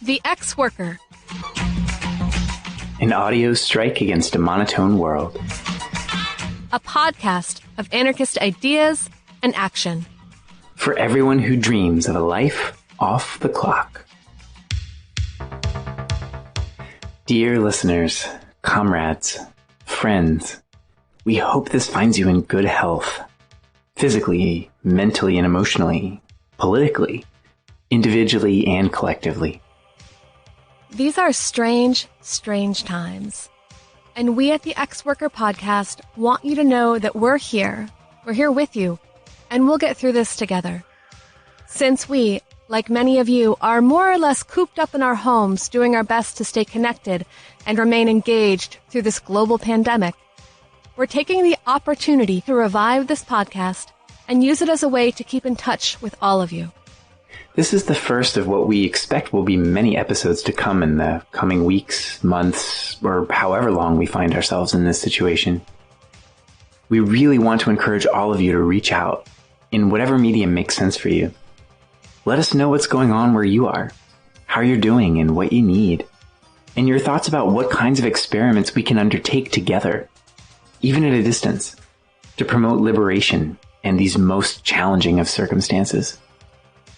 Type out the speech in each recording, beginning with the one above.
The Ex-Worker. An audio strike against a monotone world. A podcast of anarchist ideas and action. For everyone who dreams of a life off the clock. Dear listeners, comrades, friends, we hope this finds you in good health. Physically, mentally and emotionally, politically, individually and collectively. These are strange, strange times. And we at the Ex-Worker podcast want you to know that we're here. We're here with you. And we'll get through this together. Since we, like many of you, are more or less cooped up in our homes doing our best to stay connected and remain engaged through this global pandemic, we're taking the opportunity to revive this podcast and use it as a way to keep in touch with all of you. This is the first of what we expect will be many episodes to come in the coming weeks, months, or however long we find ourselves in this situation. We really want to encourage all of you to reach out in whatever medium makes sense for you. Let us know what's going on where you are, how you're doing and what you need, and your thoughts about what kinds of experiments we can undertake together, even at a distance, to promote liberation and these most challenging of circumstances.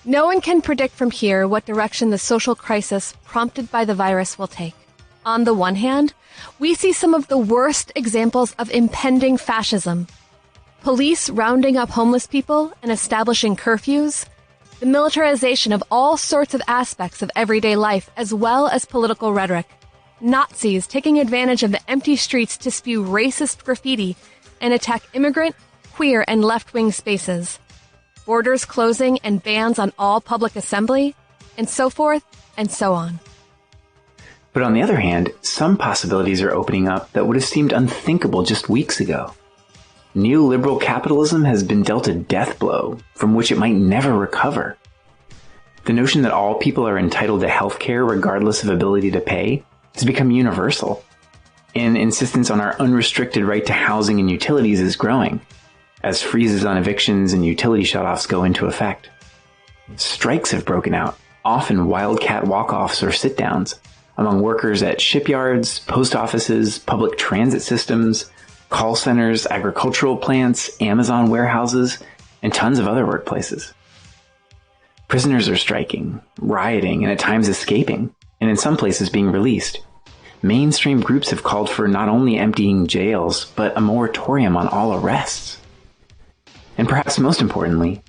No one can predict from here what direction the social crisis prompted by the virus will take. On the one hand, we see some of the worst examples of impending fascism. Police rounding up homeless people and establishing curfews, the militarization of all sorts of aspects of everyday life as well as political rhetoric, Nazis taking advantage of the empty streets to spew racist graffiti and attack immigrant, queer, and left-wing spaces, borders closing and bans on all public assembly, and so forth and so on. But on the other hand, some possibilities are opening up that would have seemed unthinkable just weeks ago. Neoliberal capitalism has been dealt a death blow from which it might never recover. The notion that all people are entitled to health care regardless of ability to pay has become universal, and insistence on our unrestricted right to housing and utilities is growing, as freezes on evictions and utility shutoffs go into effect. Strikes have broken out, often wildcat walk-offs or sit-downs, among workers at shipyards, post offices, public transit systems, call centers, agricultural plants, Amazon warehouses, and tons of other workplaces. Prisoners are striking, rioting, and at times escaping, and in some places being released. Mainstream groups have called for not only emptying jails, but a moratorium on all arrests. And perhaps most importantly,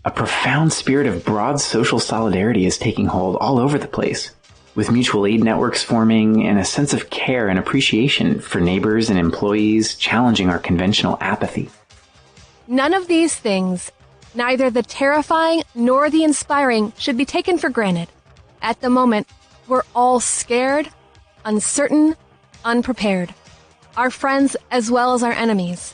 a profound spirit of broad social solidarity is taking hold all over the place, with mutual aid networks forming and a sense of care and appreciation for neighbors and employees challenging our conventional apathy. None of these things, neither the terrifying nor the inspiring, should be taken for granted. At the moment, we're all scared, uncertain, unprepared. Our friends as well as our enemies.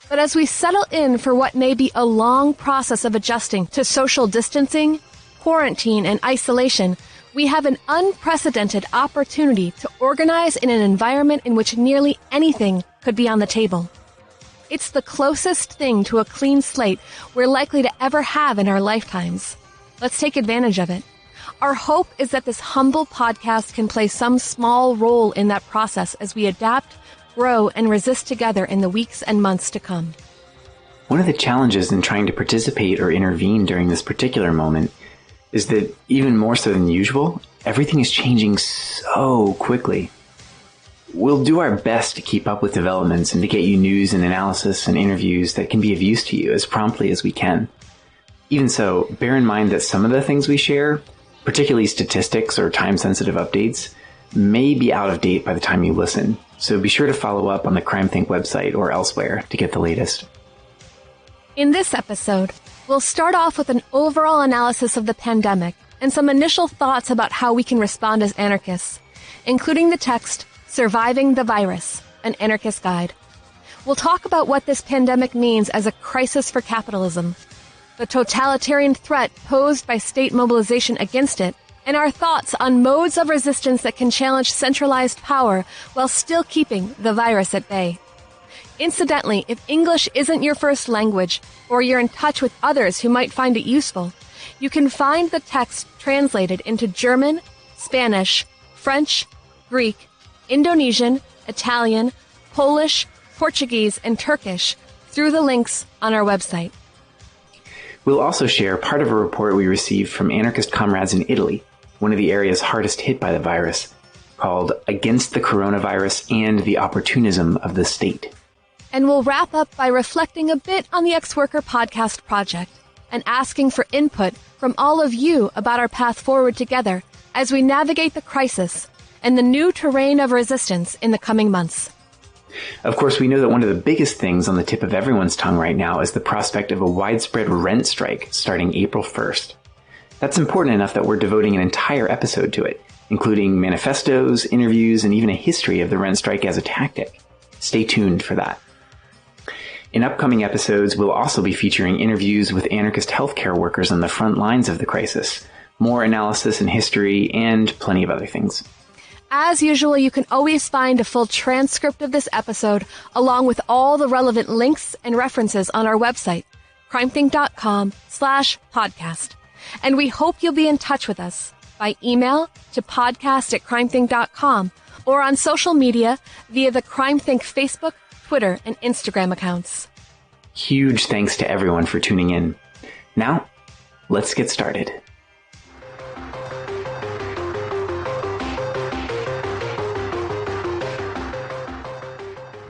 But as we settle in for what may be a long process of adjusting to social distancing, quarantine, and isolation, we have an unprecedented opportunity to organize in an environment in which nearly anything could be on the table. It's the closest thing to a clean slate we're likely to ever have in our lifetimes. Let's take advantage of it. Our hope is that this humble podcast can play some small role in that process as we adapt, grow, and resist together in the weeks and months to come. One of the challenges in trying to participate or intervene during this particular moment is that, even more so than usual, everything is changing so quickly. We'll do our best to keep up with developments and to get you news and analysis and interviews that can be of use to you as promptly as we can. Even so, bear in mind that some of the things we share, particularly statistics or time-sensitive updates, may be out of date by the time you listen, so be sure to follow up on the CrimethInc website or elsewhere to get the latest. In this episode, we'll start off with an overall analysis of the pandemic and some initial thoughts about how we can respond as anarchists, including the text, Surviving the Virus, an Anarchist Guide. We'll talk about what this pandemic means as a crisis for capitalism, the totalitarian threat posed by state mobilization against it, and our thoughts on modes of resistance that can challenge centralized power while still keeping the virus at bay. Incidentally, if English isn't your first language, or you're in touch with others who might find it useful, you can find the text translated into German, Spanish, French, Greek, Indonesian, Italian, Polish, Portuguese, and Turkish through the links on our website. We'll also share part of a report we received from anarchist comrades in Italy, one of the areas hardest hit by the virus, called Against the Coronavirus and the Opportunism of the State. And we'll wrap up by reflecting a bit on the Ex-Worker podcast project and asking for input from all of you about our path forward together as we navigate the crisis and the new terrain of resistance in the coming months. Of course, we know that one of the biggest things on the tip of everyone's tongue right now is the prospect of a widespread rent strike starting April 1st. That's important enough that we're devoting an entire episode to it, including manifestos, interviews, and even a history of the rent strike as a tactic. Stay tuned for that. In upcoming episodes, we'll also be featuring interviews with anarchist healthcare workers on the front lines of the crisis, more analysis and history, and plenty of other things. As usual, you can always find a full transcript of this episode, along with all the relevant links and references on our website, CrimethInc.com/podcast. And we hope you'll be in touch with us by email to podcast@CrimethInc.com or on social media via the CrimethInc Facebook, Twitter, and Instagram accounts. Huge thanks to everyone for tuning in. Now, let's get started.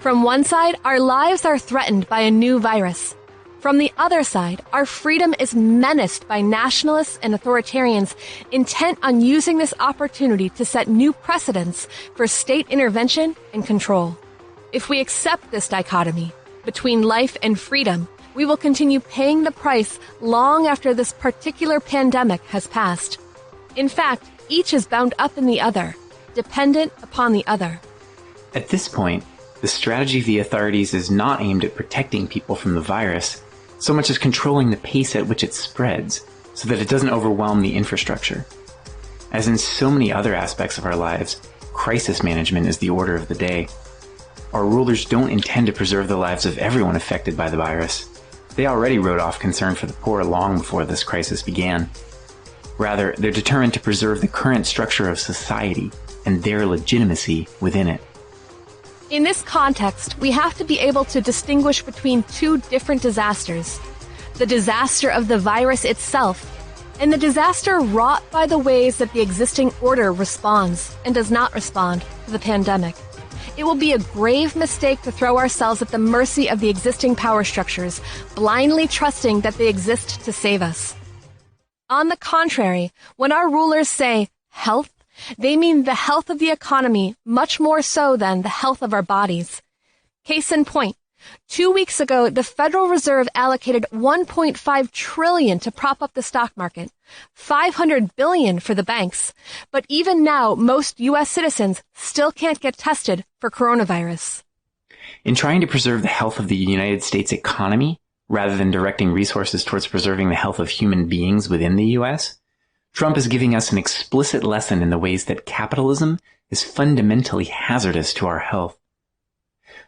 From one side, our lives are threatened by a new virus. From the other side, our freedom is menaced by nationalists and authoritarians intent on using this opportunity to set new precedents for state intervention and control. If we accept this dichotomy between life and freedom, we will continue paying the price long after this particular pandemic has passed. In fact, each is bound up in the other, dependent upon the other. At this point, the strategy of the authorities is not aimed at protecting people from the virus, so much as controlling the pace at which it spreads, so that it doesn't overwhelm the infrastructure. As in so many other aspects of our lives, crisis management is the order of the day. Our rulers don't intend to preserve the lives of everyone affected by the virus. They already wrote off concern for the poor long before this crisis began. Rather, they're determined to preserve the current structure of society and their legitimacy within it. In this context, we have to be able to distinguish between two different disasters: the disaster of the virus itself and the disaster wrought by the ways that the existing order responds and does not respond to the pandemic. It will be a grave mistake to throw ourselves at the mercy of the existing power structures, blindly trusting that they exist to save us. On the contrary, when our rulers say health, they mean the health of the economy much more so than the health of our bodies. Case in point, 2 weeks ago, the Federal Reserve allocated $1.5 trillion to prop up the stock market, $500 billion for the banks. But even now, most U.S. citizens still can't get tested for coronavirus. In trying to preserve the health of the United States economy, rather than directing resources towards preserving the health of human beings within the U.S., Trump is giving us an explicit lesson in the ways that capitalism is fundamentally hazardous to our health.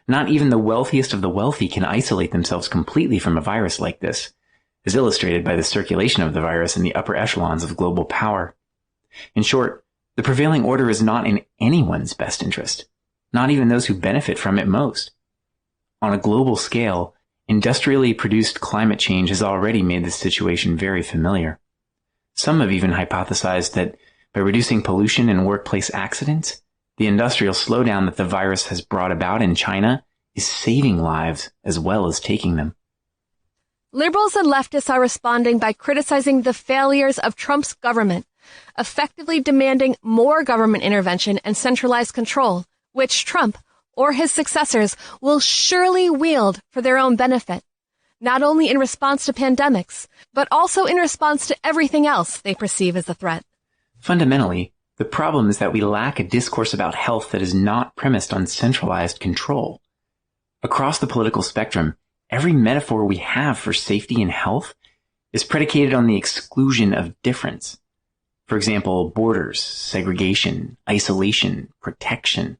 Not even the wealthiest of the wealthy can isolate themselves completely from a virus like this, as illustrated by the circulation of the virus in the upper echelons of global power. In short, the prevailing order is not in anyone's best interest, not even those who benefit from it most. On a global scale, industrially produced climate change has already made this situation very familiar. Some have even hypothesized that by reducing pollution and workplace accidents, the industrial slowdown that the virus has brought about in China is saving lives as well as taking them. Liberals and leftists are responding by criticizing the failures of Trump's government, effectively demanding more government intervention and centralized control, which Trump or his successors will surely wield for their own benefit, not only in response to pandemics, but also in response to everything else they perceive as a threat. Fundamentally, the problem is that we lack a discourse about health that is not premised on centralized control. Across the political spectrum, every metaphor we have for safety and health is predicated on the exclusion of difference. For example, borders, segregation, isolation, protection,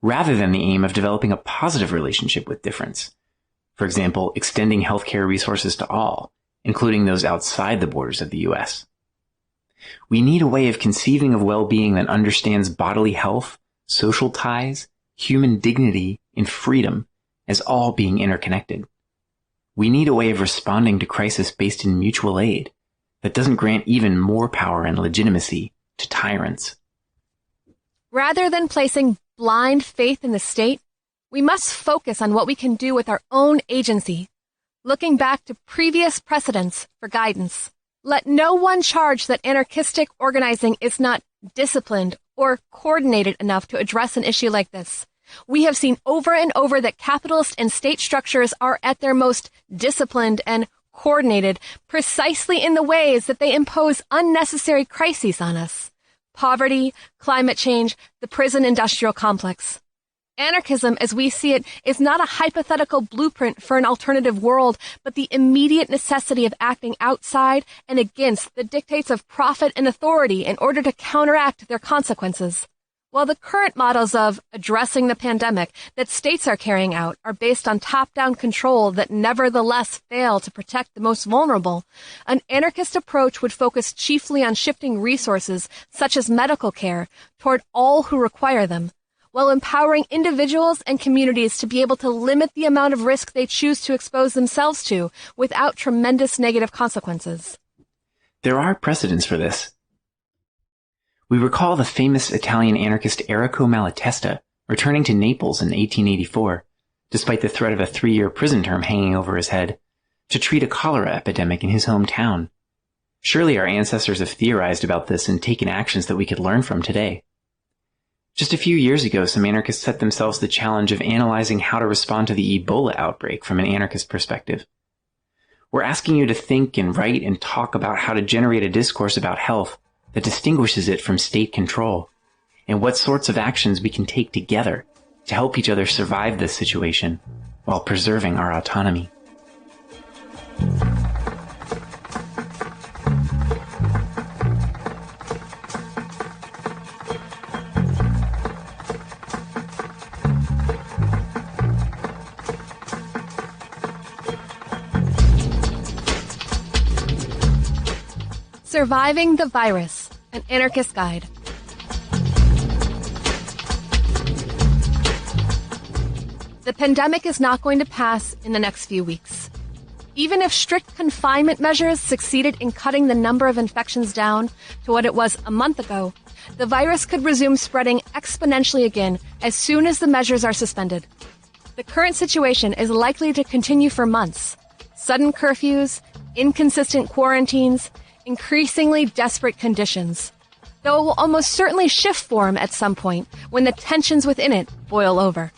rather than the aim of developing a positive relationship with difference. For example, extending healthcare resources to all, including those outside the borders of the U.S. We need a way of conceiving of well-being that understands bodily health, social ties, human dignity, and freedom as all being interconnected. We need a way of responding to crisis based in mutual aid that doesn't grant even more power and legitimacy to tyrants. Rather than placing blind faith in the state, we must focus on what we can do with our own agency, looking back to previous precedents for guidance. Let no one charge that anarchistic organizing is not disciplined or coordinated enough to address an issue like this. We have seen over and over that capitalist and state structures are at their most disciplined and coordinated precisely in the ways that they impose unnecessary crises on us. Poverty, climate change, the prison industrial complex. Anarchism, as we see it, is not a hypothetical blueprint for an alternative world, but the immediate necessity of acting outside and against the dictates of profit and authority in order to counteract their consequences. While the current models of addressing the pandemic that states are carrying out are based on top-down control that nevertheless fail to protect the most vulnerable, an anarchist approach would focus chiefly on shifting resources, such as medical care, toward all who require them, while empowering individuals and communities to be able to limit the amount of risk they choose to expose themselves to without tremendous negative consequences. There are precedents for this. We recall the famous Italian anarchist Errico Malatesta returning to Naples in 1884, despite the threat of a 3-year prison term hanging over his head, to treat a cholera epidemic in his hometown. Surely our ancestors have theorized about this and taken actions that we could learn from today. Just a few years ago, some anarchists set themselves the challenge of analyzing how to respond to the Ebola outbreak from an anarchist perspective. We're asking you to think and write and talk about how to generate a discourse about health that distinguishes it from state control, and what sorts of actions we can take together to help each other survive this situation while preserving our autonomy. Surviving the Virus, an Anarchist Guide. The pandemic is not going to pass in the next few weeks. Even if strict confinement measures succeeded in cutting the number of infections down to what it was a month ago, the virus could resume spreading exponentially again as soon as the measures are suspended. The current situation is likely to continue for months. Sudden curfews, inconsistent quarantines, increasingly desperate conditions, though it will almost certainly shift form at some point when the tensions within it boil over.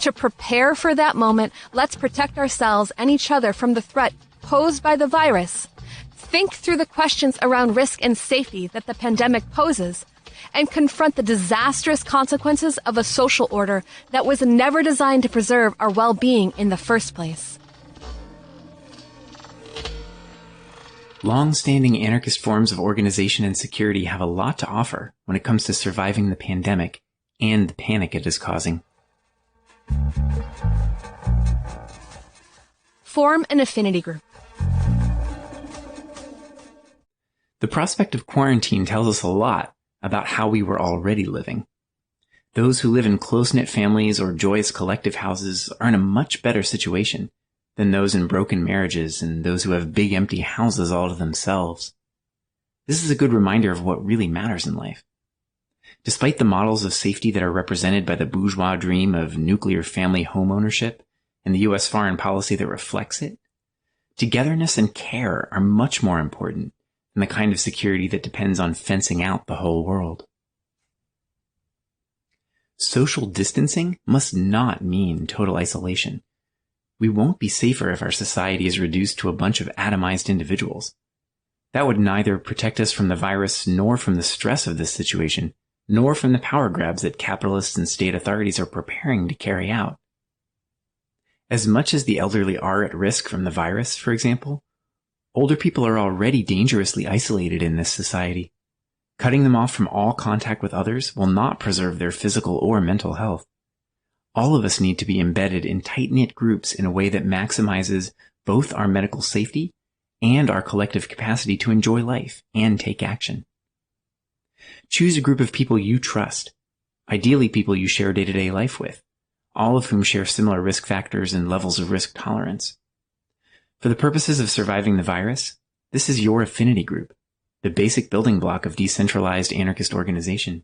To prepare for that moment, let's protect ourselves and each other from the threat posed by the virus, think through the questions around risk and safety that the pandemic poses, and confront the disastrous consequences of a social order that was never designed to preserve our well-being in the first place. Long-standing anarchist forms of organization and security have a lot to offer when it comes to surviving the pandemic and the panic it is causing. Form an affinity group. The prospect of quarantine tells us a lot about how we were already living. Those who live in close-knit families or joyous collective houses are in a much better situation than those in broken marriages and those who have big empty houses all to themselves. This is a good reminder of what really matters in life. Despite the models of safety that are represented by the bourgeois dream of nuclear family homeownership and the U.S. foreign policy that reflects it, togetherness and care are much more important than the kind of security that depends on fencing out the whole world. Social distancing must not mean total isolation. We won't be safer if our society is reduced to a bunch of atomized individuals. That would neither protect us from the virus nor from the stress of this situation, nor from the power grabs that capitalists and state authorities are preparing to carry out. As much as the elderly are at risk from the virus, for example, older people are already dangerously isolated in this society. Cutting them off from all contact with others will not preserve their physical or mental health. All of us need to be embedded in tight-knit groups in a way that maximizes both our medical safety and our collective capacity to enjoy life and take action. Choose a group of people you trust, ideally people you share day-to-day life with, all of whom share similar risk factors and levels of risk tolerance. For the purposes of surviving the virus, this is your affinity group, the basic building block of decentralized anarchist organization.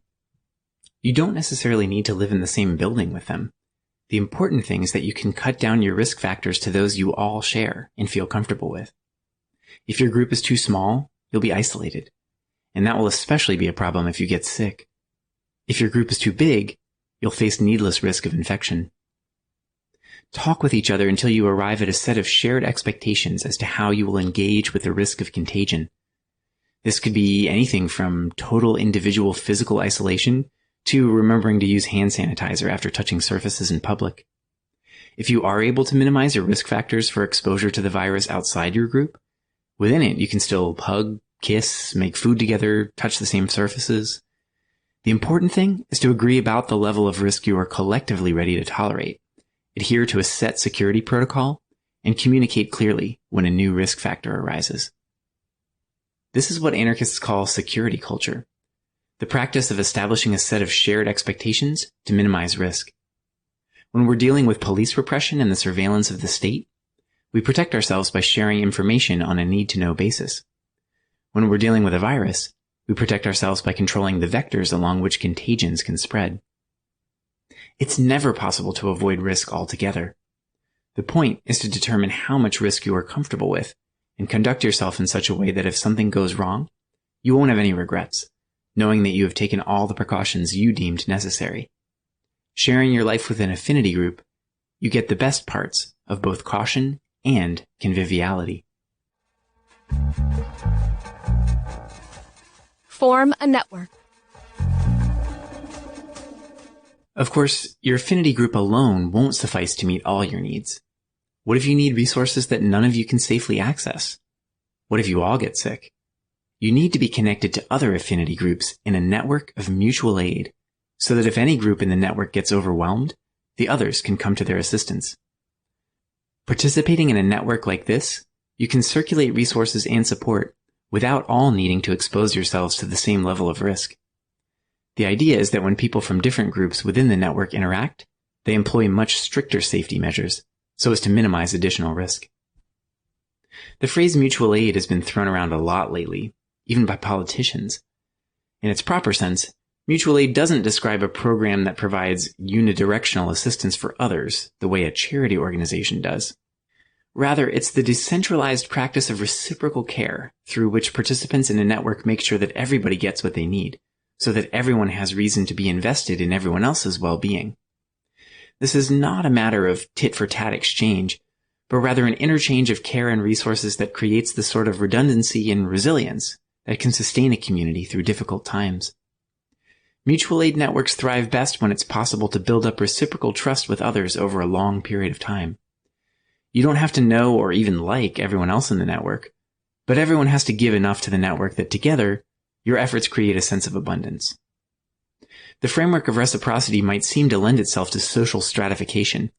You don't necessarily need to live in the same building with them. The important thing is that you can cut down your risk factors to those you all share and feel comfortable with. If your group is too small, you'll be isolated, and that will especially be a problem if you get sick. If your group is too big, you'll face needless risk of infection. Talk with each other until you arrive at a set of shared expectations as to how you will engage with the risk of contagion. This could be anything from total individual physical isolation to remembering to use hand sanitizer after touching surfaces in public. If you are able to minimize your risk factors for exposure to the virus outside your group, within it you can still hug, kiss, make food together, touch the same surfaces. The important thing is to agree about the level of risk you are collectively ready to tolerate, adhere to a set security protocol, and communicate clearly when a new risk factor arises. This is what anarchists call security culture, the practice of establishing a set of shared expectations to minimize risk. When we're dealing with police repression and the surveillance of the state, we protect ourselves by sharing information on a need-to-know basis. When we're dealing with a virus, we protect ourselves by controlling the vectors along which contagions can spread. It's never possible to avoid risk altogether. The point is to determine how much risk you are comfortable with and conduct yourself in such a way that if something goes wrong, you won't have any regrets, knowing that you have taken all the precautions you deemed necessary. Sharing your life with an affinity group, you get the best parts of both caution and conviviality. Form a network. Of course, your affinity group alone won't suffice to meet all your needs. What if you need resources that none of you can safely access? What if you all get sick? You need to be connected to other affinity groups in a network of mutual aid, so that if any group in the network gets overwhelmed, the others can come to their assistance. Participating in a network like this, you can circulate resources and support without all needing to expose yourselves to the same level of risk. The idea is that when people from different groups within the network interact, they employ much stricter safety measures so as to minimize additional risk. The phrase mutual aid has been thrown around a lot lately, even by politicians. In its proper sense, mutual aid doesn't describe a program that provides unidirectional assistance for others the way a charity organization does. Rather, it's the decentralized practice of reciprocal care through which participants in a network make sure that everybody gets what they need, so that everyone has reason to be invested in everyone else's well-being. This is not a matter of tit-for-tat exchange, but rather an interchange of care and resources that creates the sort of redundancy and resilience that can sustain a community through difficult times. Mutual aid networks thrive best when it's possible to build up reciprocal trust with others over a long period of time. You don't have to know or even like everyone else in the network, but everyone has to give enough to the network that together, your efforts create a sense of abundance. The framework of reciprocity might seem to lend itself to social stratification,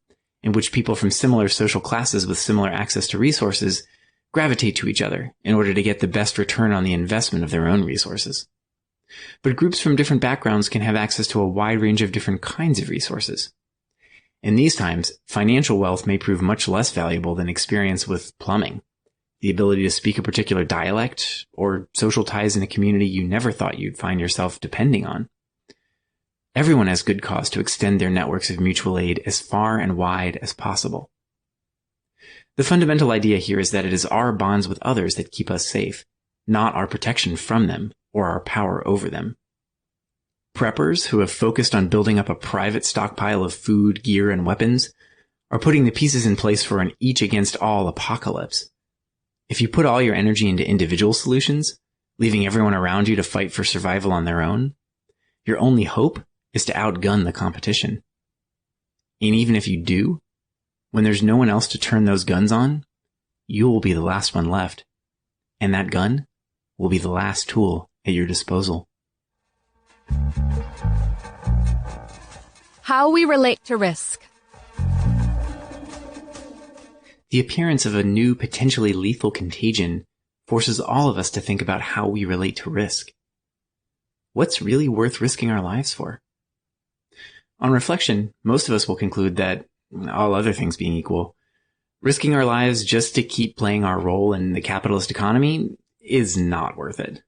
in which people from similar social classes with similar access to resources gravitate to each other in order to get the best return on the investment of their own resources. But groups from different backgrounds can have access to a wide range of different kinds of resources. In these times, financial wealth may prove much less valuable than experience with plumbing, the ability to speak a particular dialect, or social ties in a community you never thought you'd find yourself depending on. Everyone has good cause to extend their networks of mutual aid as far and wide as possible. The fundamental idea here is that it is our bonds with others that keep us safe, not our protection from them or our power over them. Preppers who have focused on building up a private stockpile of food, gear, and weapons are putting the pieces in place for an each-against-all apocalypse. If you put all your energy into individual solutions, leaving everyone around you to fight for survival on their own, your only hope is to outgun the competition. And even if you do, when there's no one else to turn those guns on, you will be the last one left. And that gun will be the last tool at your disposal. How we relate to risk. The appearance of a new, potentially lethal contagion forces all of us to think about how we relate to risk. what's really worth risking our lives for? On reflection, most of us will conclude that, all other things being equal, risking our lives just to keep playing our role in the capitalist economy is not worth it.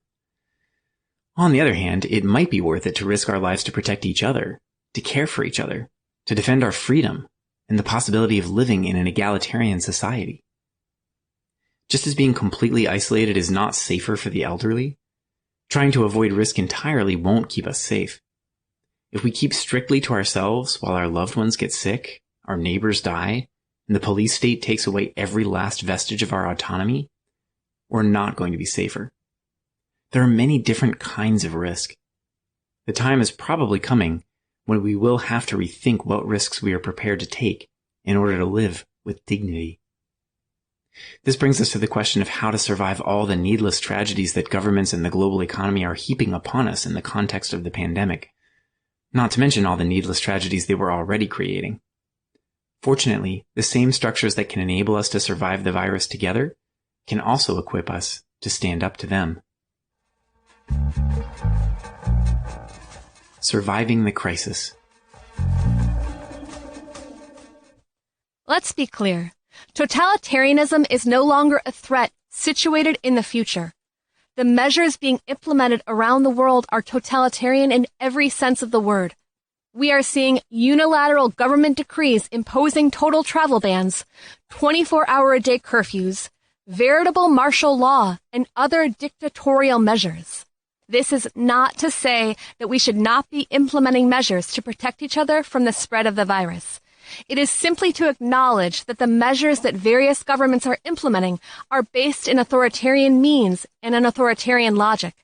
On the other hand, it might be worth it to risk our lives to protect each other, to care for each other, to defend our freedom, and the possibility of living in an egalitarian society. Just as being completely isolated is not safer for the elderly, trying to avoid risk entirely won't keep us safe. If we keep strictly to ourselves while our loved ones get sick, our neighbors die, and the police state takes away every last vestige of our autonomy, we're not going to be safer. There are many different kinds of risk. The time is probably coming when we will have to rethink what risks we are prepared to take in order to live with dignity. This brings us to the question of how to survive all the needless tragedies that governments and the global economy are heaping upon us in the context of the pandemic, not to mention all the needless tragedies they were already creating. Fortunately, the same structures that can enable us to survive the virus together can also equip us to stand up to them. Surviving the crisis. Let's be clear. Totalitarianism is no longer a threat situated in the future. The measures being implemented around the world are totalitarian in every sense of the word. We are seeing unilateral government decrees imposing total travel bans, 24-hour-a-day curfews, veritable martial law, and other dictatorial measures. This is not to say that we should not be implementing measures to protect each other from the spread of the virus. It is simply to acknowledge that the measures that various governments are implementing are based in authoritarian means and an authoritarian logic.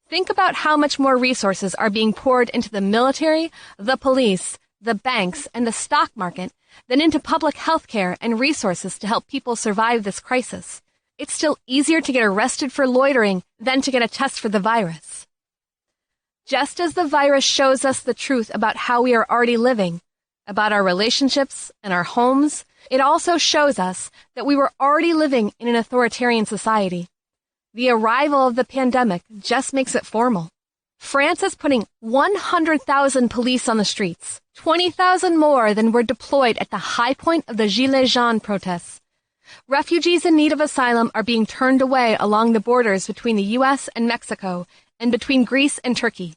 Think about how much more resources are being poured into the military, the police, the banks, and the stock market than into public health care and resources to help people survive this crisis. It's still easier to get arrested for loitering than to get a test for the virus. Just as the virus shows us the truth about how we are already living, about our relationships and our homes, it also shows us that we were already living in an authoritarian society. The arrival of the pandemic just makes it formal. France is putting 100,000 police on the streets, 20,000 more than were deployed at the high point of the Gilets jaunes protests. Refugees in need of asylum are being turned away along the borders between the U.S. and Mexico and between Greece and Turkey.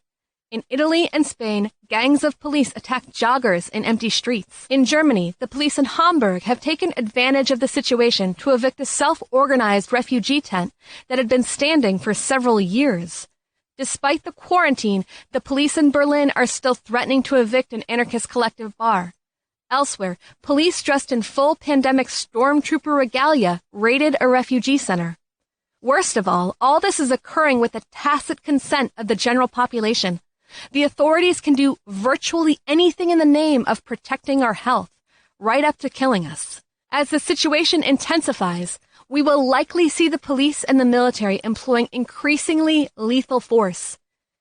In Italy and Spain, gangs of police attacked joggers in empty streets. In Germany, the police in Hamburg have taken advantage of the situation to evict a self-organized refugee tent that had been standing for several years. Despite the quarantine, the police in Berlin are still threatening to evict an anarchist collective bar. Elsewhere, police dressed in full pandemic stormtrooper regalia raided a refugee center. Worst of all this is occurring with the tacit consent of the general population. The authorities can do virtually anything in the name of protecting our health, right up to killing us. As the situation intensifies, we will likely see the police and the military employing increasingly lethal force.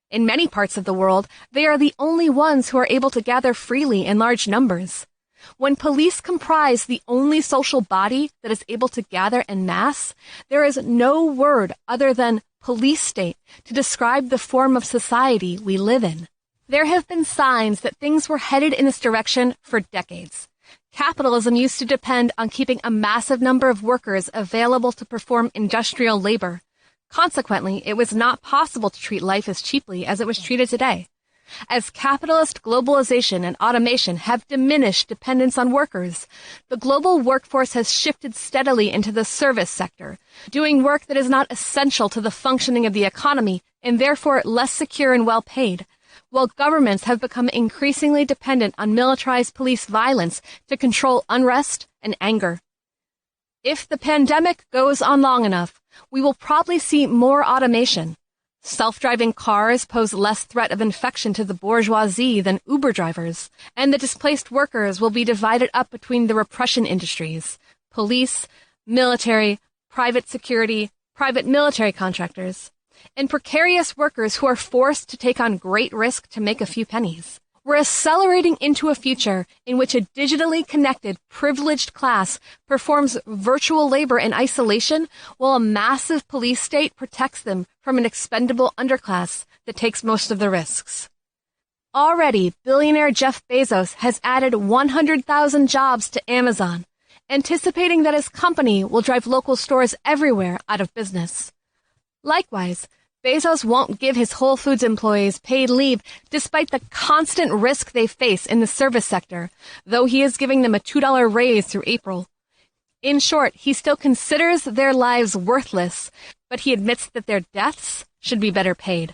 In many parts of the world, they are the only ones who are able to gather freely in large numbers. When police comprise the only social body that is able to gather en masse, there is no word other than police state to describe the form of society we live in. There have been signs that things were headed in this direction for decades. Capitalism used to depend on keeping a massive number of workers available to perform industrial labor. Consequently, it was not possible to treat life as cheaply as it was treated today. As capitalist globalization and automation have diminished dependence on workers, the global workforce has shifted steadily into the service sector, doing work that is not essential to the functioning of the economy and therefore less secure and well paid, while governments have become increasingly dependent on militarized police violence to control unrest and anger. If the pandemic goes on long enough, we will probably see more automation. Self-driving cars pose less threat of infection to the bourgeoisie than Uber drivers, and the displaced workers will be divided up between the repression industries, police, military, private security, private military contractors, and precarious workers who are forced to take on great risk to make a few pennies. We're accelerating into a future in which a digitally connected, privileged class performs virtual labor in isolation while a massive police state protects them from an expendable underclass that takes most of the risks. Already, billionaire Jeff Bezos has added 100,000 jobs to Amazon, anticipating that his company will drive local stores everywhere out of business. Likewise, Bezos won't give his Whole Foods employees paid leave despite the constant risk they face in the service sector, though he is giving them a $2 raise through April. In short, he still considers their lives worthless, but he admits that their deaths should be better paid.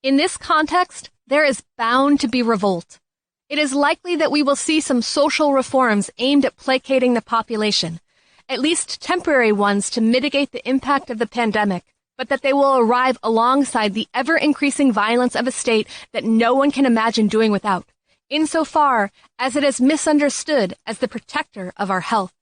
In this context, there is bound to be revolt. It is likely that we will see some social reforms aimed at placating the population, at least temporary ones to mitigate the impact of the pandemic, but that they will arrive alongside the ever-increasing violence of a state that no one can imagine doing without, insofar as it is misunderstood as the protector of our health.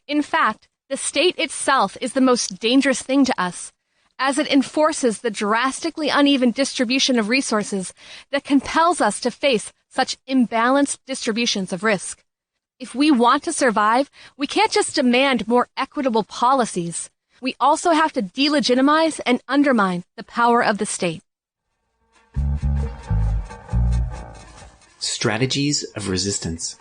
In fact, the state itself is the most dangerous thing to us, as it enforces the drastically uneven distribution of resources that compels us to face such imbalanced distributions of risk. If we want to survive, we can't just demand more equitable policies. We also have to delegitimize and undermine the power of the state. Strategies of resistance.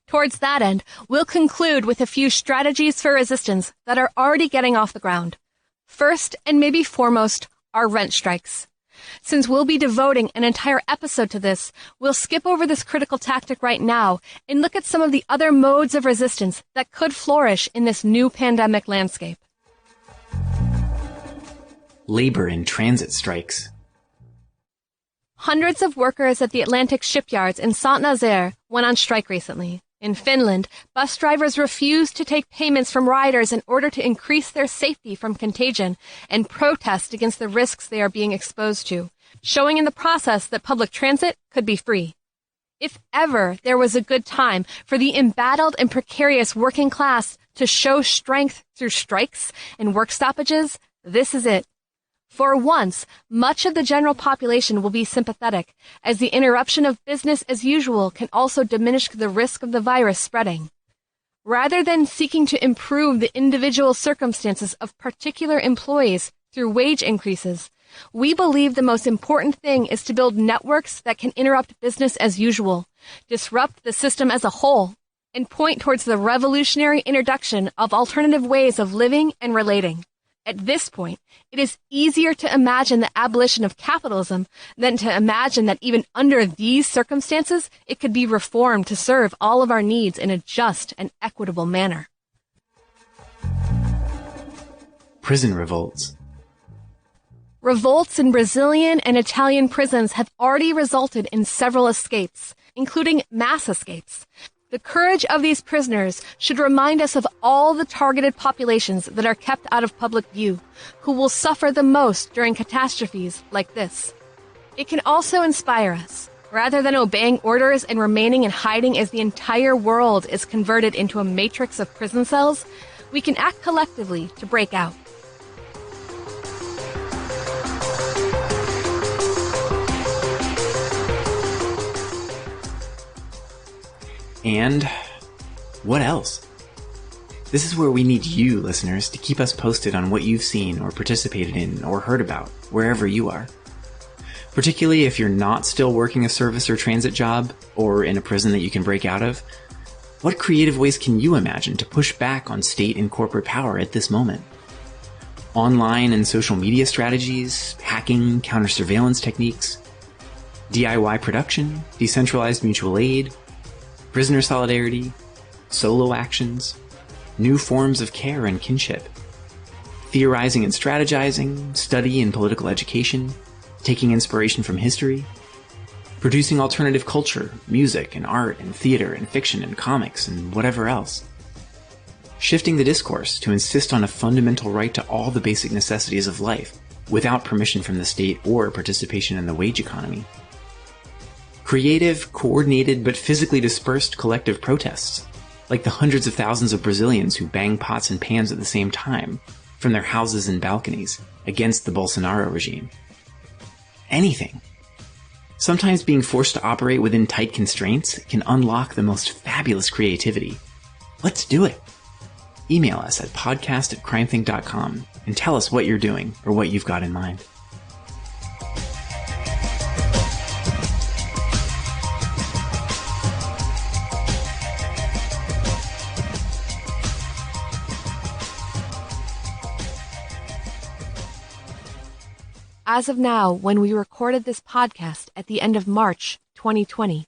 Towards that end, we'll conclude with a few strategies for resistance that are already getting off the ground. First, and maybe foremost, are rent strikes. Since we'll be devoting an entire episode to this, we'll skip over this critical tactic right now and look at some of the other modes of resistance that could flourish in this new pandemic landscape. Labor and transit strikes. Hundreds of workers at the Atlantic shipyards in Saint-Nazaire went on strike recently. In Finland, bus drivers refused to take payments from riders in order to increase their safety from contagion and protest against the risks they are being exposed to, showing in the process that public transit could be free. If ever there was a good time for the embattled and precarious working class to show strength through strikes and work stoppages, this is it. For once, much of the general population will be sympathetic, as the interruption of business as usual can also diminish the risk of the virus spreading. Rather than seeking to improve the individual circumstances of particular employees through wage increases, we believe the most important thing is to build networks that can interrupt business as usual, disrupt the system as a whole, and point towards the revolutionary introduction of alternative ways of living and relating. At this point, it is easier to imagine the abolition of capitalism than to imagine that even under these circumstances, it could be reformed to serve all of our needs in a just and equitable manner. Prison revolts. Revolts in Brazilian and Italian prisons have already resulted in several escapes, including mass escapes. The courage of these prisoners should remind us of all the targeted populations that are kept out of public view, who will suffer the most during catastrophes like this. It can also inspire us. Rather than obeying orders and remaining in hiding as the entire world is converted into a matrix of prison cells, we can act collectively to break out. And what else? This is where we need you, listeners, to keep us posted on what you've seen or participated in or heard about, wherever you are. Particularly if you're not still working a service or transit job, or in a prison that you can break out of, what creative ways can you imagine to push back on state and corporate power at this moment? Online and social media strategies, hacking, counter-surveillance techniques, DIY production, decentralized mutual aid, prisoner solidarity, solo actions, new forms of care and kinship, theorizing and strategizing, study and political education, taking inspiration from history, producing alternative culture, music and art and theater and fiction and comics and whatever else, shifting the discourse to insist on a fundamental right to all the basic necessities of life without permission from the state or participation in the wage economy, creative, coordinated, but physically dispersed collective protests, like the hundreds of thousands of Brazilians who bang pots and pans at the same time from their houses and balconies against the Bolsonaro regime. Anything. Sometimes being forced to operate within tight constraints can unlock the most fabulous creativity. Let's do it. Email us at podcast@crimethinc.com and tell us what you're doing or what you've got in mind. As of now, when we recorded this podcast at the end of March 2020,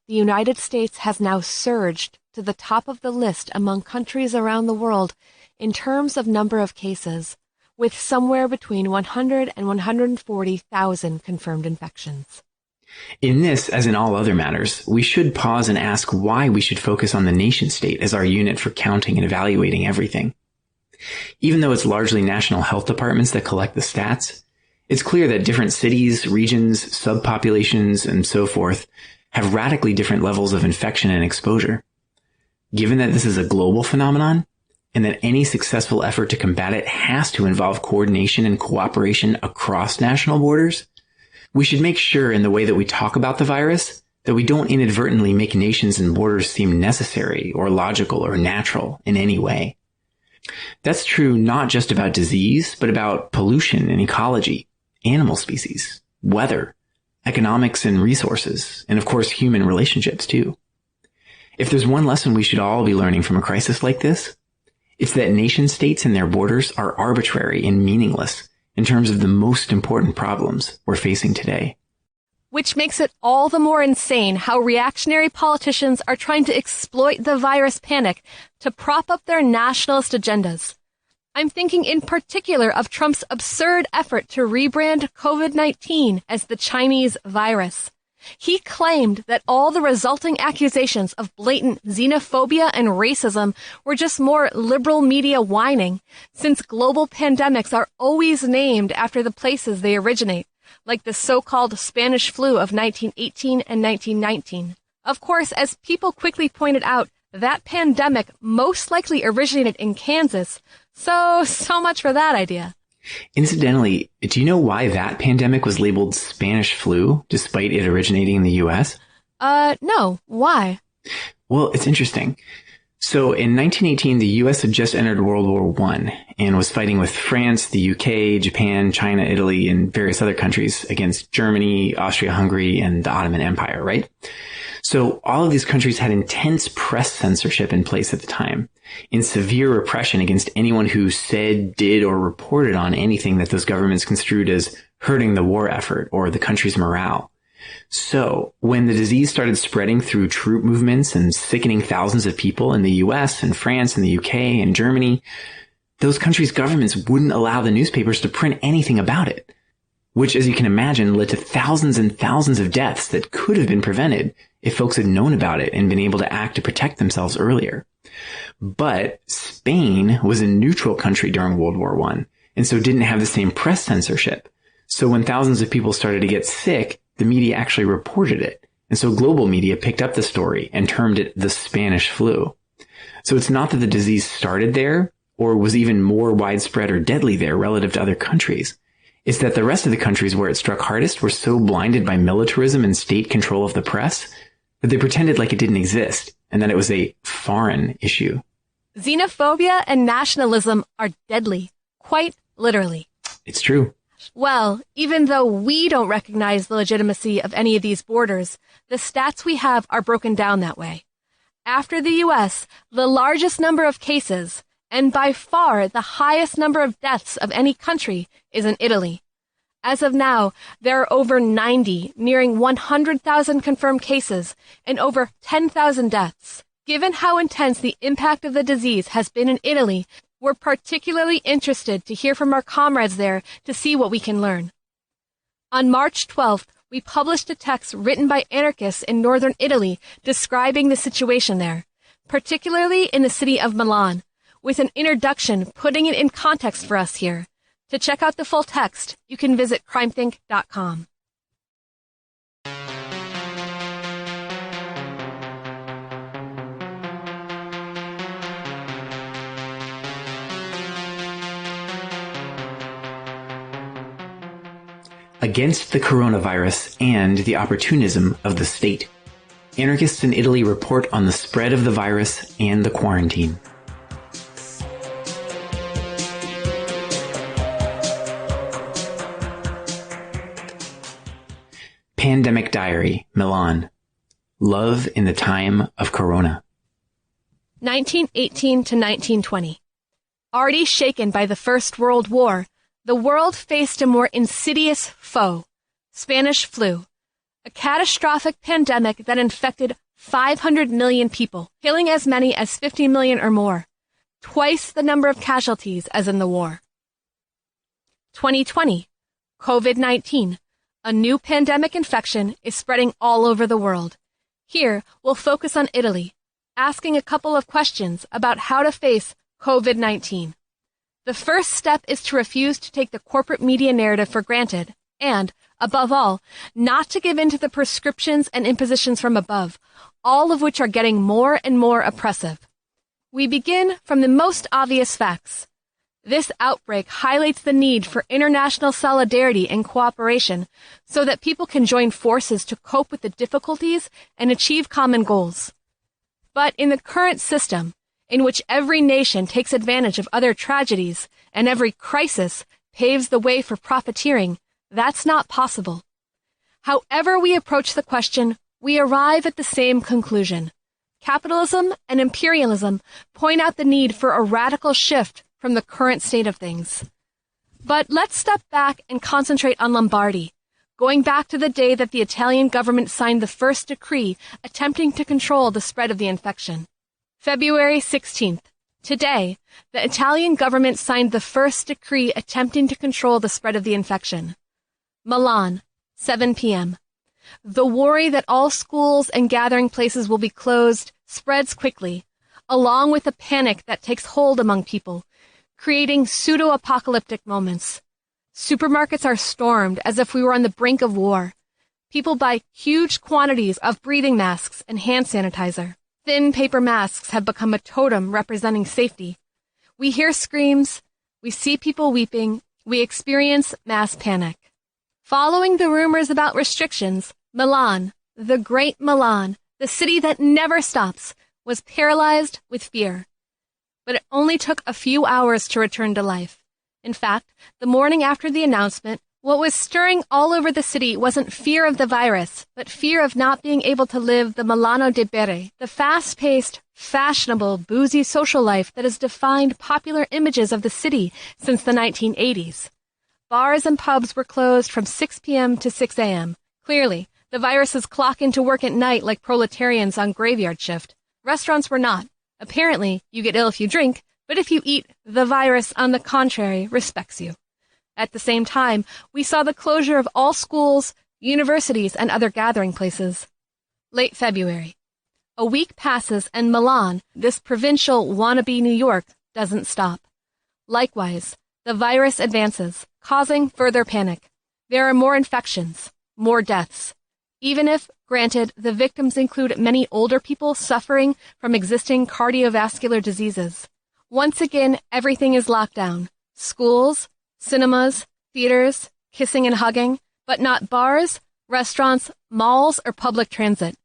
the United States has now surged to the top of the list among countries around the world in terms of number of cases, with somewhere between 100 and 140,000 confirmed infections. In this, as in all other matters, we should pause and ask why we should focus on the nation state as our unit for counting and evaluating everything. Even though it's largely national health departments that collect the stats, it's clear that different cities, regions, subpopulations, and so forth have radically different levels of infection and exposure. Given that this is a global phenomenon, and that any successful effort to combat it has to involve coordination and cooperation across national borders, we should make sure in the way that we talk about the virus that we don't inadvertently make nations and borders seem necessary or logical or natural in any way. That's true not just about disease, but about pollution and ecology, animal species, weather, economics and resources, and of course human relationships too. If there's one lesson we should all be learning from a crisis like this, it's that nation states and their borders are arbitrary and meaningless in terms of the most important problems we're facing today. Which makes it all the more insane how reactionary politicians are trying to exploit the virus panic to prop up their nationalist agendas. I'm thinking in particular of Trump's absurd effort to rebrand COVID-19 as the Chinese virus. He claimed that all the resulting accusations of blatant xenophobia and racism were just more liberal media whining, since global pandemics are always named after the places they originate, like the so-called Spanish flu of 1918 and 1919. Of course, as people quickly pointed out, that pandemic most likely originated in Kansas, so much for that idea. Incidentally, do you know why that pandemic was labeled Spanish flu, despite it originating in the U.S.? No. Why? Well, it's interesting. So in 1918, the U.S. had just entered World War I and was fighting with France, the UK, Japan, China, Italy, and various other countries against Germany, Austria-Hungary, and the Ottoman Empire, right? So all of these countries had intense press censorship in place at the time, and severe repression against anyone who said, did, or reported on anything that those governments construed as hurting the war effort or the country's morale. So when the disease started spreading through troop movements and sickening thousands of people in the US and France and the UK and Germany, those countries' governments wouldn't allow the newspapers to print anything about it, which, as you can imagine, led to thousands and thousands of deaths that could have been prevented if folks had known about it and been able to act to protect themselves earlier. But Spain was a neutral country during World War I, and so didn't have the same press censorship. So when thousands of people started to get sick, the media actually reported it. And so global media picked up the story and termed it the Spanish flu. So it's not that the disease started there or was even more widespread or deadly there relative to other countries. It's that the rest of the countries where it struck hardest were so blinded by militarism and state control of the press that they pretended like it didn't exist and that it was a foreign issue. Xenophobia and nationalism are deadly, quite literally. It's true. Well, even though we don't recognize the legitimacy of any of these borders, the stats we have are broken down that way. After the U.S., the largest number of cases, and by far the highest number of deaths of any country, is in Italy. As of now, there are over 90, nearing 100,000 confirmed cases and over 10,000 deaths. Given how intense the impact of the disease has been in Italy, we're particularly interested to hear from our comrades there to see what we can learn. On March 12th, we published a text written by anarchists in northern Italy describing the situation there, particularly in the city of Milan, with an introduction putting it in context for us here. To check out the full text, you can visit CrimethInc.com. Against the coronavirus and the opportunism of the state. Anarchists in Italy report on the spread of the virus and the quarantine. Pandemic Diary, Milan. Love in the Time of Corona. 1918 to 1920. Already shaken by the First World War, the world faced a more insidious foe, Spanish flu, a catastrophic pandemic that infected 500 million people, killing as many as 50 million or more, twice the number of casualties as in the war. 2020. COVID-19. A new pandemic infection is spreading all over the world. Here, we'll focus on Italy, asking a couple of questions about how to face COVID-19. The first step is to refuse to take the corporate media narrative for granted and, above all, not to give in to the prescriptions and impositions from above, all of which are getting more and more oppressive. We begin from the most obvious facts. This outbreak highlights the need for international solidarity and cooperation so that people can join forces to cope with the difficulties and achieve common goals. But in the current system, in which every nation takes advantage of other tragedies and every crisis paves the way for profiteering, that's not possible. However we approach the question, we arrive at the same conclusion. Capitalism and imperialism point out the need for a radical shift from the current state of things. But let's step back and concentrate on Lombardy, going back to the day that the Italian government signed the first decree attempting to control the spread of the infection. February 16th. Today, the Italian government signed the first decree attempting to control the spread of the infection. Milan, 7 p.m. The worry that all schools and gathering places will be closed spreads quickly, along with a panic that takes hold among people, creating pseudo-apocalyptic moments. Supermarkets are stormed as if we were on the brink of war. People buy huge quantities of breathing masks and hand sanitizer. Thin paper masks have become a totem representing safety. We hear screams, we see people weeping, we experience mass panic. Following the rumors about restrictions, Milan, the great Milan, the city that never stops, was paralyzed with fear. But it only took a few hours to return to life. In fact, the morning after the announcement, what was stirring all over the city wasn't fear of the virus, but fear of not being able to live the Milano di bere, the fast-paced, fashionable, boozy social life that has defined popular images of the city since the 1980s. Bars and pubs were closed from 6 p.m. to 6 a.m. Clearly, the viruses clock into work at night like proletarians on graveyard shift. Restaurants were not. Apparently, you get ill if you drink, but if you eat, the virus, on the contrary, respects you. At the same time, we saw the closure of all schools, universities, and other gathering places. Late February. A week passes and Milan, this provincial wannabe New York, doesn't stop. Likewise, the virus advances, causing further panic. There are more infections, more deaths. Even if, granted, the victims include many older people suffering from existing cardiovascular diseases. Once again, everything is locked down. Schools, cinemas, theaters, kissing and hugging, but not bars, restaurants, malls, or public transit.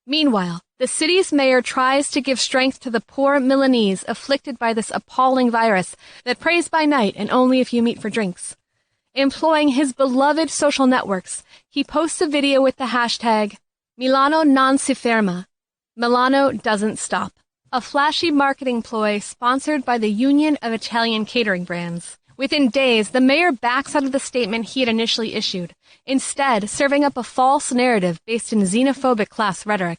Meanwhile, the city's mayor tries to give strength to the poor Milanese afflicted by this appalling virus that preys by night and only if you meet for drinks. Employing his beloved social networks, he posts a video with the hashtag Milano non si ferma, Milano doesn't stop, a flashy marketing ploy sponsored by the Union of Italian Catering Brands. Within days, the mayor backs out of the statement he had initially issued, instead serving up a false narrative based in xenophobic class rhetoric.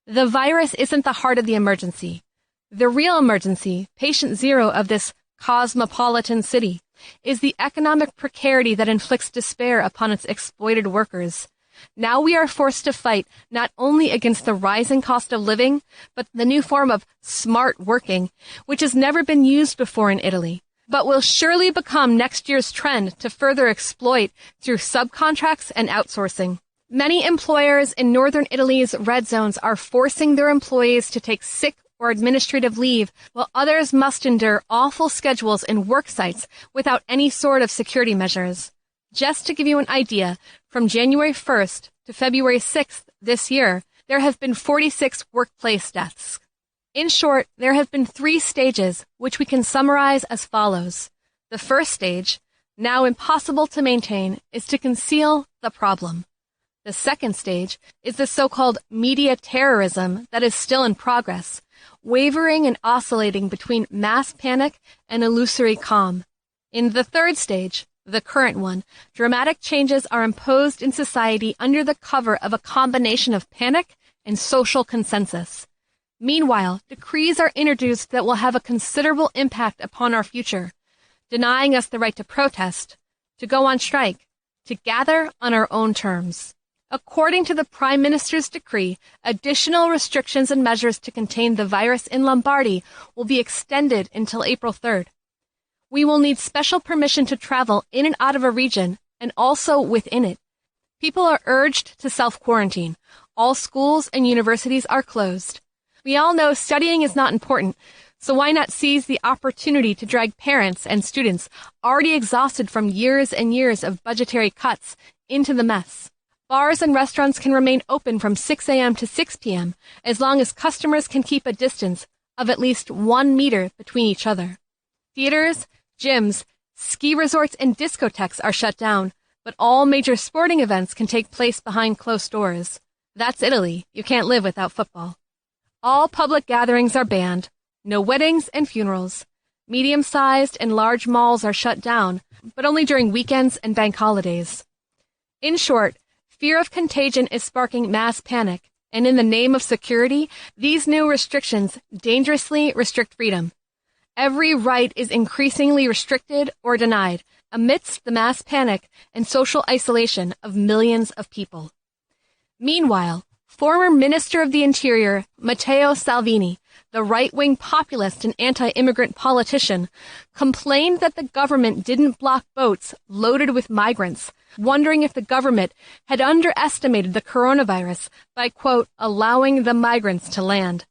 The virus isn't the heart of the emergency. The real emergency, patient zero of this cosmopolitan city, is the economic precarity that inflicts despair upon its exploited workers. Now we are forced to fight not only against the rising cost of living, but the new form of smart working, which has never been used before in Italy, but will surely become next year's trend to further exploit through subcontracts and outsourcing. Many employers in northern Italy's red zones are forcing their employees to take sick or administrative leave, while others must endure awful schedules in work sites without any sort of security measures. Just to give you an idea, from January 1st to February 6th this year, there have been 46 workplace deaths. In short, there have been 3 stages, which we can summarize as follows. The first stage, now impossible to maintain, is to conceal the problem. The second stage is the so-called media terrorism that is still in progress, wavering and oscillating between mass panic and illusory calm. In the third stage, the current one, dramatic changes are imposed in society under the cover of a combination of panic and social consensus. Meanwhile, decrees are introduced that will have a considerable impact upon our future, denying us the right to protest, to go on strike, to gather on our own terms. According to the Prime Minister's decree, additional restrictions and measures to contain the virus in Lombardy will be extended until April 3rd. We will need special permission to travel in and out of a region and also within it. People are urged to self-quarantine. All schools and universities are closed. We all know studying is not important, so why not seize the opportunity to drag parents and students already exhausted from years and years of budgetary cuts into the mess? Bars and restaurants can remain open from 6 a.m. to 6 p.m. as long as customers can keep a distance of at least 1 meter between each other. Theaters, gyms, ski resorts, and discotheques are shut down, but all major sporting events can take place behind closed doors. That's Italy. You can't live without football. All public gatherings are banned. No weddings and funerals. Medium-sized and large malls are shut down, but only during weekends and bank holidays. In short, fear of contagion is sparking mass panic, and in the name of security, these new restrictions dangerously restrict freedom. Every right is increasingly restricted or denied amidst the mass panic and social isolation of millions of people. Meanwhile, former Minister of the Interior, Matteo Salvini, the right-wing populist and anti-immigrant politician, complained that the government didn't block boats loaded with migrants, wondering if the government had underestimated the coronavirus by, quote, allowing the migrants to land.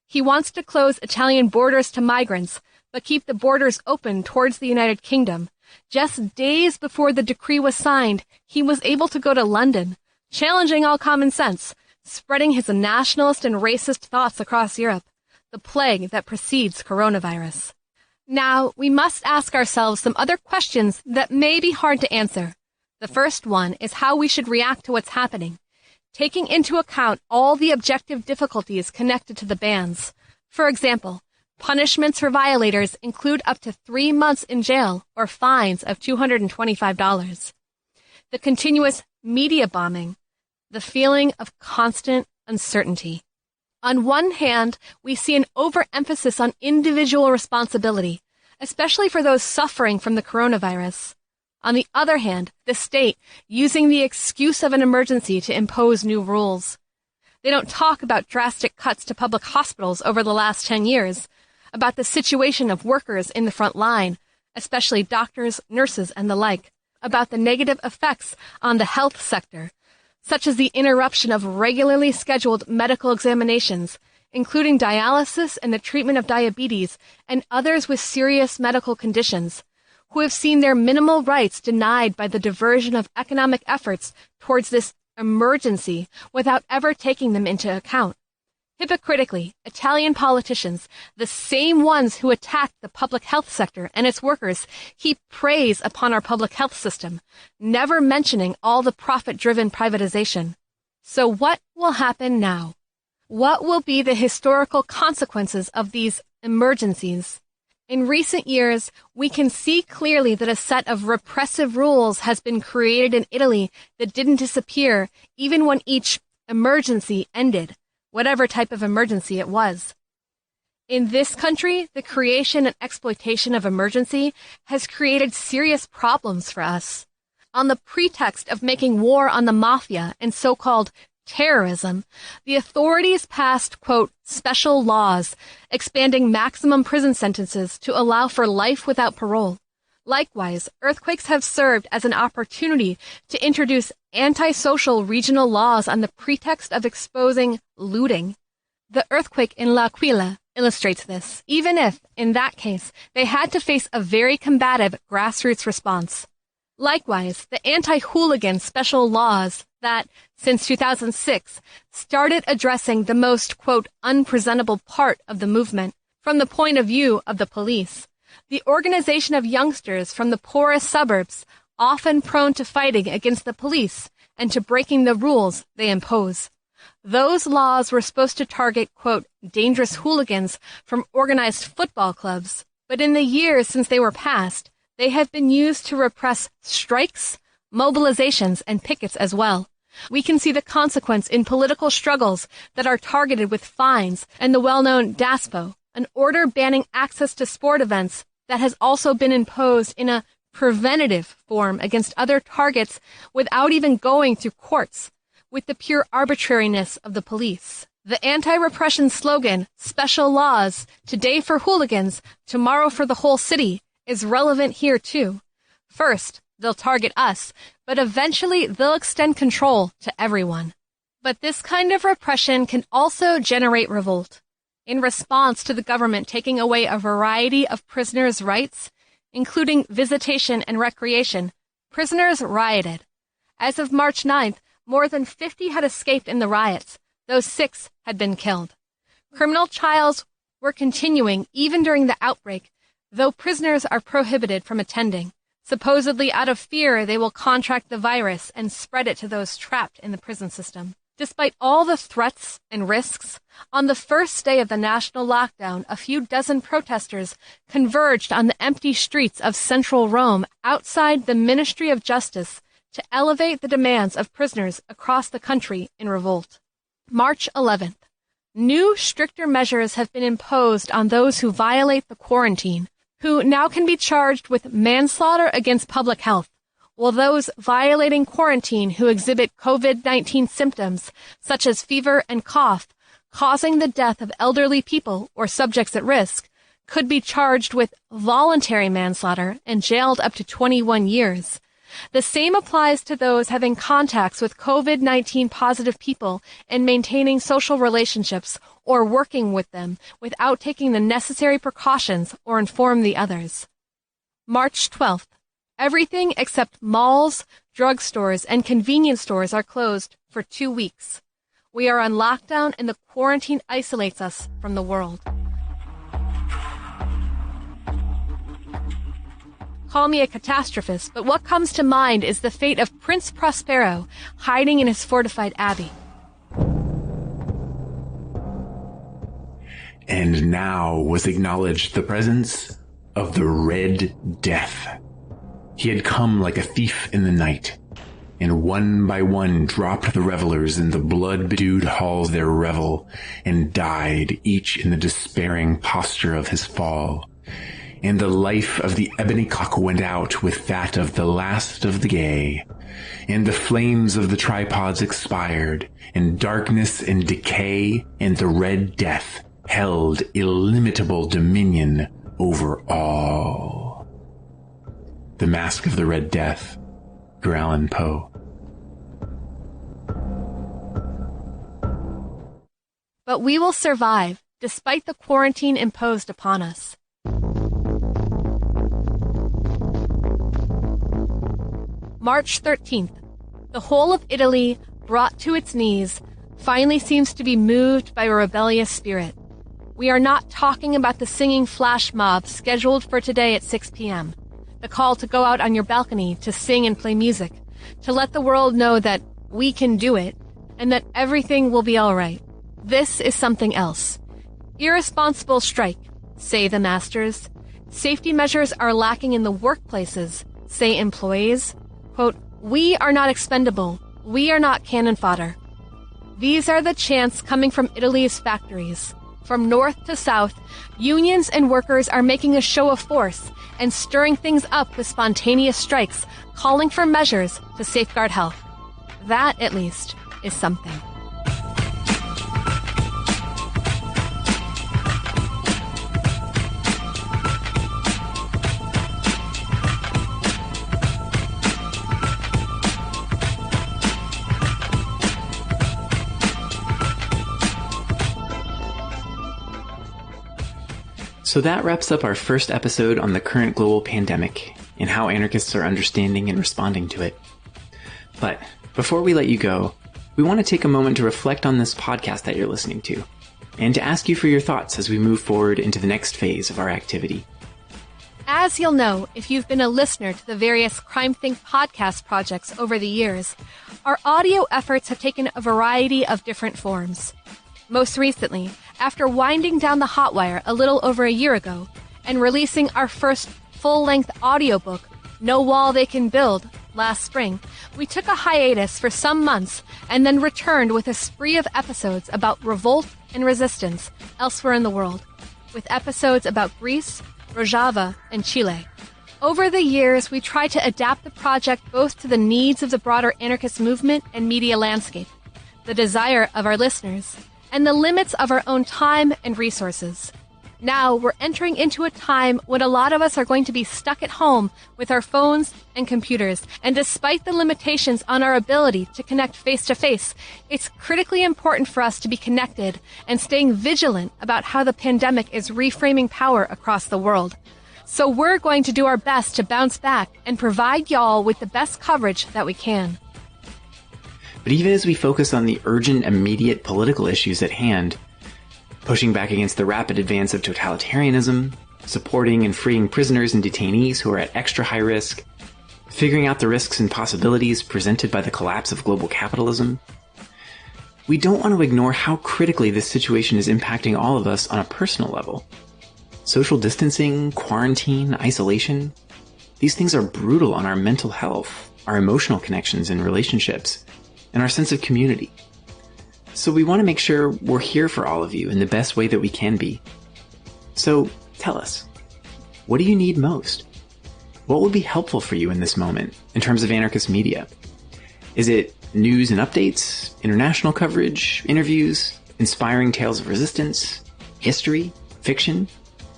He wants to close Italian borders to migrants, but keep the borders open towards the United Kingdom. Just days before the decree was signed, he was able to go to London, challenging all common sense, spreading his nationalist and racist thoughts across Europe, the plague that precedes coronavirus. Now, we must ask ourselves some other questions that may be hard to answer. The first one is how we should react to what's happening, taking into account all the objective difficulties connected to the bans. For example, punishments for violators include up to 3 months in jail or fines of $225. The continuous media bombing, the feeling of constant uncertainty. On one hand, we see an overemphasis on individual responsibility, especially for those suffering from the coronavirus. On the other hand, the state using the excuse of an emergency to impose new rules. They don't talk about drastic cuts to public hospitals over the last 10 years, about the situation of workers in the front line, especially doctors, nurses, and the like, about the negative effects on the health sector, such as the interruption of regularly scheduled medical examinations, including dialysis and the treatment of diabetes and others with serious medical conditions, who have seen their minimal rights denied by the diversion of economic efforts towards this emergency without ever taking them into account. Hypocritically, Italian politicians, the same ones who attacked the public health sector and its workers, heap praise upon our public health system, never mentioning all the profit-driven privatization. So what will happen now? What will be the historical consequences of these emergencies? In recent years, we can see clearly that a set of repressive rules has been created in Italy that didn't disappear even when each emergency ended, whatever type of emergency it was. In this country, the creation and exploitation of emergency has created serious problems for us. On the pretext of making war on the mafia and so-called terrorism, the authorities passed, quote, special laws, expanding maximum prison sentences to allow for life without parole. Likewise, earthquakes have served as an opportunity to introduce antisocial regional laws on the pretext of exposing looting. The earthquake in L'Aquila illustrates this, even if, in that case, they had to face a very combative grassroots response. Likewise, the anti-hooligan special laws that, since 2006, started addressing the most, quote, unpresentable part of the movement from the point of view of the police, the organization of youngsters from the poorest suburbs, often prone to fighting against the police and to breaking the rules they impose. Those laws were supposed to target, quote, dangerous hooligans from organized football clubs, but in the years since they were passed, they have been used to repress strikes, mobilizations, and pickets as well. We can see the consequence in political struggles that are targeted with fines and the well-known DASPO, an order banning access to sport events that has also been imposed in a preventative form against other targets without even going through courts, with the pure arbitrariness of the police. The anti-repression slogan, special laws, today for hooligans, tomorrow for the whole city, is relevant here too. First, they'll target us, but eventually they'll extend control to everyone. But this kind of repression can also generate revolt. In response to the government taking away a variety of prisoners' rights, including visitation and recreation, prisoners rioted. As of March 9th, more than 50 had escaped in the riots, though 6 had been killed. Criminal trials were continuing even during the outbreak, though prisoners are prohibited from attending, supposedly out of fear they will contract the virus and spread it to those trapped in the prison system. Despite all the threats and risks, on the first day of the national lockdown, a few dozen protesters converged on the empty streets of central Rome outside the Ministry of Justice to elevate the demands of prisoners across the country in revolt. March 11th. New, stricter measures have been imposed on those who violate the quarantine, who now can be charged with manslaughter against public health, while those violating quarantine who exhibit COVID-19 symptoms, such as fever and cough, causing the death of elderly people or subjects at risk, could be charged with voluntary manslaughter and jailed up to 21 years. The same applies to those having contacts with COVID-19 positive people and maintaining social relationships or working with them without taking the necessary precautions or inform the others. March 12th. Everything except malls, drugstores, and convenience stores are closed for 2 weeks. We are on lockdown and the quarantine isolates us from the world. Call me a catastrophist, but what comes to mind is the fate of Prince Prospero hiding in his fortified abbey. And now was acknowledged the presence of the Red Death. He had come like a thief in the night, and one by one dropped the revelers in the blood-bedewed halls their revel, and died each in the despairing posture of his fall. And the life of the ebony cock went out with that of the last of the gay, and the flames of the tripods expired, and darkness and decay and the Red Death held illimitable dominion over all. The Mask of the Red Death, Edgar Allan Poe. But we will survive, despite the quarantine imposed upon us. March 13th. The whole of Italy, brought to its knees, finally seems to be moved by a rebellious spirit. We are not talking about the singing flash mob scheduled for today at 6 p.m., the call to go out on your balcony to sing and play music, to let the world know that we can do it, and that everything will be all right. This is something else. Irresponsible strike, say the masters. Safety measures are lacking in the workplaces, say employees. Quote, we are not expendable. We are not cannon fodder. These are the chants coming from Italy's factories. From north to south, unions and workers are making a show of force and stirring things up with spontaneous strikes, calling for measures to safeguard health. That, at least, is something. So that wraps up our first episode on the current global pandemic. and how anarchists are understanding and responding to it. But before we let you go, we want to take a moment to reflect on this podcast that you're listening to, and to ask you for your thoughts as we move forward into the next phase of our activity. As you'll know, if you've been a listener to the various CrimethInc podcast projects over the years, our audio efforts have taken a variety of different forms. Most recently, after winding down the hotwire a little over a year ago and releasing our first full-length audiobook, No Wall They Can Build, last spring, we took a hiatus for some months and then returned with a spree of episodes about revolt and resistance elsewhere in the world, with episodes about Greece, Rojava, and Chile. Over the years, we tried to adapt the project both to the needs of the broader anarchist movement and media landscape, the desire of our listeners, and the limits of our own time and resources. Now, we're entering into a time when a lot of us are going to be stuck at home with our phones and computers, and despite the limitations on our ability to connect face-to-face, it's critically important for us to be connected and staying vigilant about how the pandemic is reframing power across the world. So we're going to do our best to bounce back and provide y'all with the best coverage that we can. But even as we focus on the urgent, immediate political issues at hand, pushing back against the rapid advance of totalitarianism, supporting and freeing prisoners and detainees who are at extra high risk, figuring out the risks and possibilities presented by the collapse of global capitalism, we don't want to ignore how critically this situation is impacting all of us on a personal level. Social distancing, quarantine, isolation, these things are brutal on our mental health, our emotional connections and relationships, and our sense of community. So we want to make sure we're here for all of you in the best way that we can be. So tell us, what do you need most? What would be helpful for you in this moment in terms of anarchist media? Is it news and updates, international coverage, interviews, inspiring tales of resistance, history, fiction,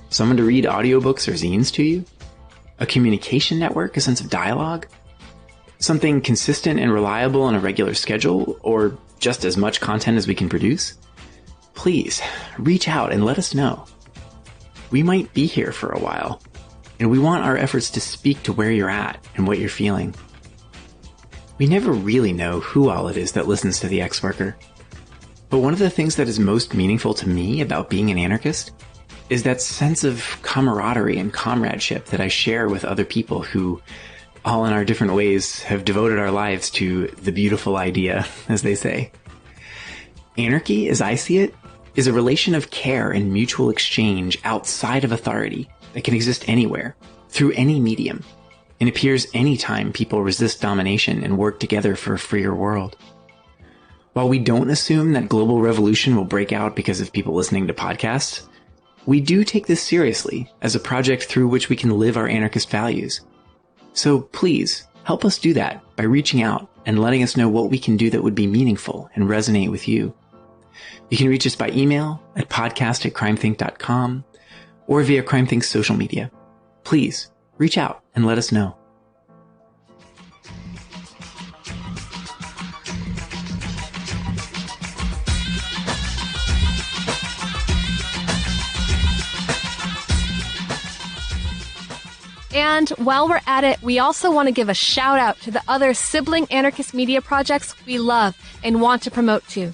someone to read audiobooks or zines to you? A communication network, a sense of dialogue? Something consistent and reliable on a regular schedule, or just as much content as we can produce? Please, reach out and let us know. We might be here for a while, and we want our efforts to speak to where you're at and what you're feeling. We never really know who all it is that listens to the X-Worker, but one of the things that is most meaningful to me about being an anarchist is that sense of camaraderie and comradeship that I share with other people who, all in our different ways, have devoted our lives to the beautiful idea, as they say. Anarchy, as I see it, is a relation of care and mutual exchange outside of authority that can exist anywhere, through any medium, and appears anytime people resist domination and work together for a freer world. While we don't assume that global revolution will break out because of people listening to podcasts, we do take this seriously as a project through which we can live our anarchist values. So please, help us do that by reaching out and letting us know what we can do that would be meaningful and resonate with you. You can reach us by email at podcast@crimethinc.com or via CrimethInc's social media. Please, reach out and let us know. And while we're at it, we also want to give a shout out to the other sibling anarchist media projects we love and want to promote too.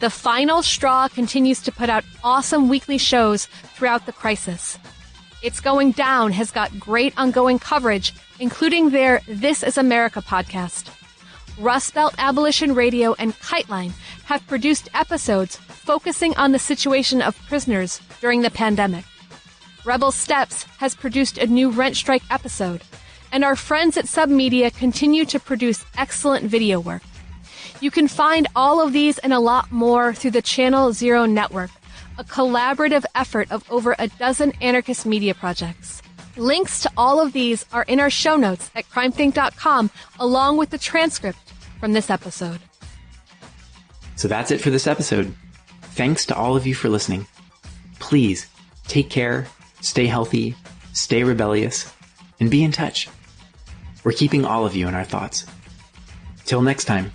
The Final Straw continues to put out awesome weekly shows throughout the crisis. It's Going Down has got great ongoing coverage, including their This is America podcast. Rust Belt Abolition Radio and Kiteline have produced episodes focusing on the situation of prisoners during the pandemic. Rebel Steps has produced a new rent strike episode, and our friends at Submedia continue to produce excellent video work. You can find all of these and a lot more through the Channel Zero Network, a collaborative effort of over a dozen anarchist media projects. Links to all of these are in our show notes at crimethinc.com, along with the transcript from this episode. So that's it for this episode. Thanks to all of you for listening. Please, take care, stay healthy, stay rebellious, and be in touch. We're keeping all of you in our thoughts. Till next time.